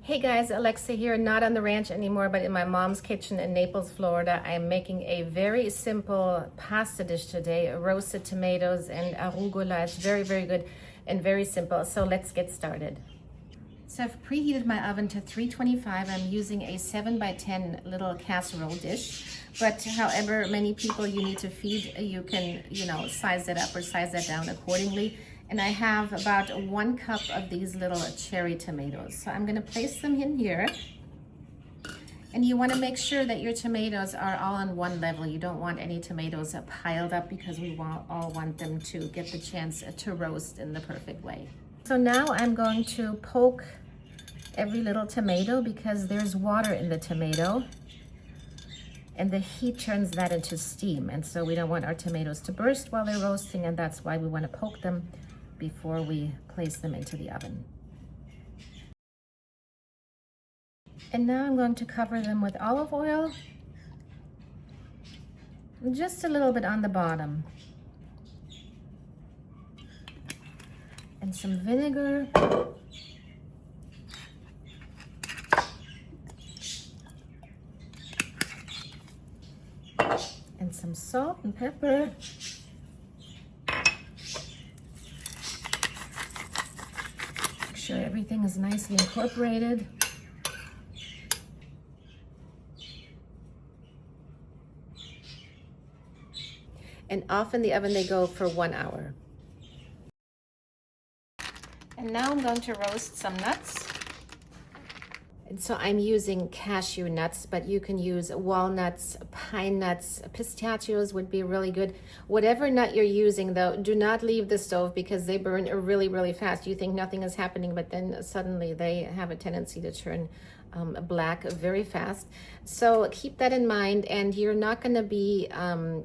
Hey guys, Alexa here, not on the ranch anymore, but in my mom's kitchen in Naples, Florida. I'm making a very simple pasta dish today, roasted tomatoes and arugula. It's very, very good and very simple. So let's get started. So I've preheated my oven to 325. I'm using a 7 by 10 little casserole dish. But however many people you need to feed, you can, size it up or size that down accordingly. And I have about 1 cup of these little cherry tomatoes. So I'm gonna place them in here. And you wanna make sure that your tomatoes are all on one level. You don't want any tomatoes piled up because we all want them to get the chance to roast in the perfect way. So now I'm going to poke every little tomato because there's water in the tomato. And the heat turns that into steam. And so we don't want our tomatoes to burst while they're roasting, and that's why we wanna poke them before we place them into the oven. And now I'm going to cover them with olive oil, just a little bit on the bottom. And some vinegar. And some salt and pepper. Make sure everything is nicely incorporated. And off in the oven they go for 1 hour. And now I'm going to roast some nuts. And so I'm using cashew nuts, but you can use walnuts, pine nuts, pistachios would be really good. Whatever nut you're using though, do not leave the stove because they burn really, really fast. You think nothing is happening, but then suddenly they have a tendency to turn black very fast. So keep that in mind, and you're not gonna be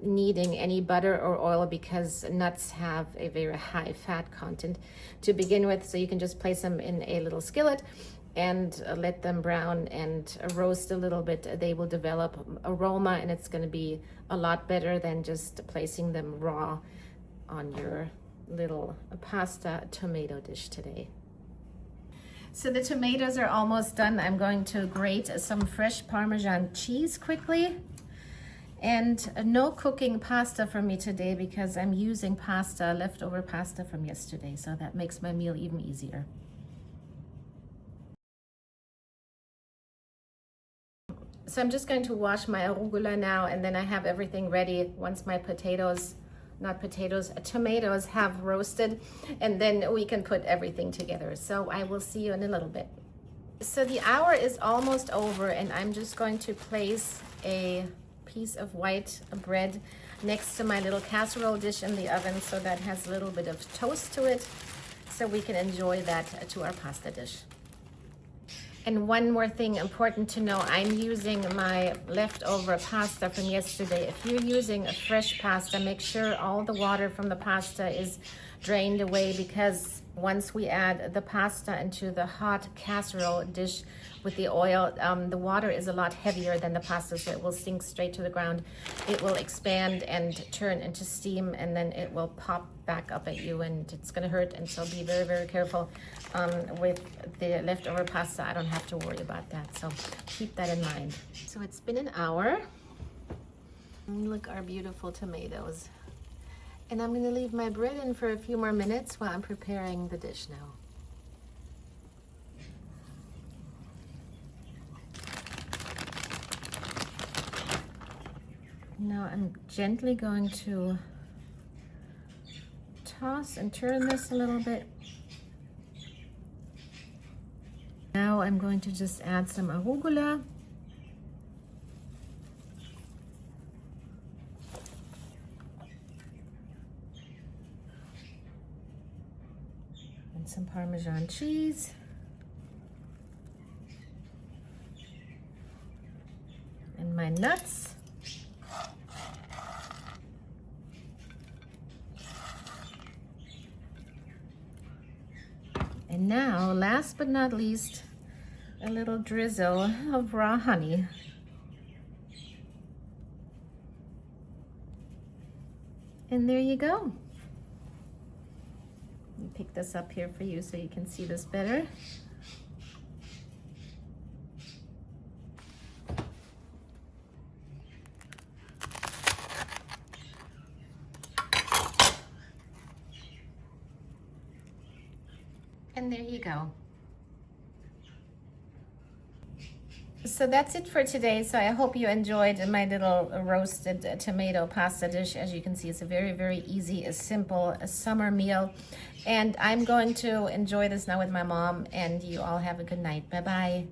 needing any butter or oil because nuts have a very high fat content to begin with. So you can just place them in a little skillet and let them brown and roast a little bit. They will develop aroma, and it's going to be a lot better than just placing them raw on your little pasta tomato dish today. So the tomatoes are almost done. I'm going to grate some fresh Parmesan cheese quickly. And no cooking pasta for me today because I'm using leftover pasta from yesterday, so that makes my meal even easier. So I'm just going to wash my arugula now, and then I have everything ready once my tomatoes have roasted, and then we can put everything together. So I will see you in a little bit. So the hour is almost over, and I'm just going to place a piece of white bread next to my little casserole dish in the oven so that has a little bit of toast to it, so we can enjoy that to our pasta dish. And one more thing important to know, I'm using my leftover pasta from yesterday. If you're using a fresh pasta, make sure all the water from the pasta is drained away, because once we add the pasta into the hot casserole dish with the oil, the water is a lot heavier than the pasta, so it will sink straight to the ground. It will expand and turn into steam, and then it will pop back up at you, and it's gonna hurt. And so be very, very careful with the leftover pasta. I don't have to worry about that, so keep that in mind. So it's been an hour. Look, our beautiful tomatoes. And I'm gonna leave my bread in for a few more minutes while I'm preparing the dish now. Now I'm gently going to toss and turn this a little bit. Now I'm going to just add some arugula. And some Parmesan cheese. And my nuts. And now, last but not least, a little drizzle of raw honey. And there you go. Pick this up here for you so you can see this better. And there you go. So that's it for today. So I hope you enjoyed my little roasted tomato pasta dish. As you can see, it's a very, very easy, a simple, a summer meal. And I'm going to enjoy this now with my mom, and you all have a good night. Bye-bye.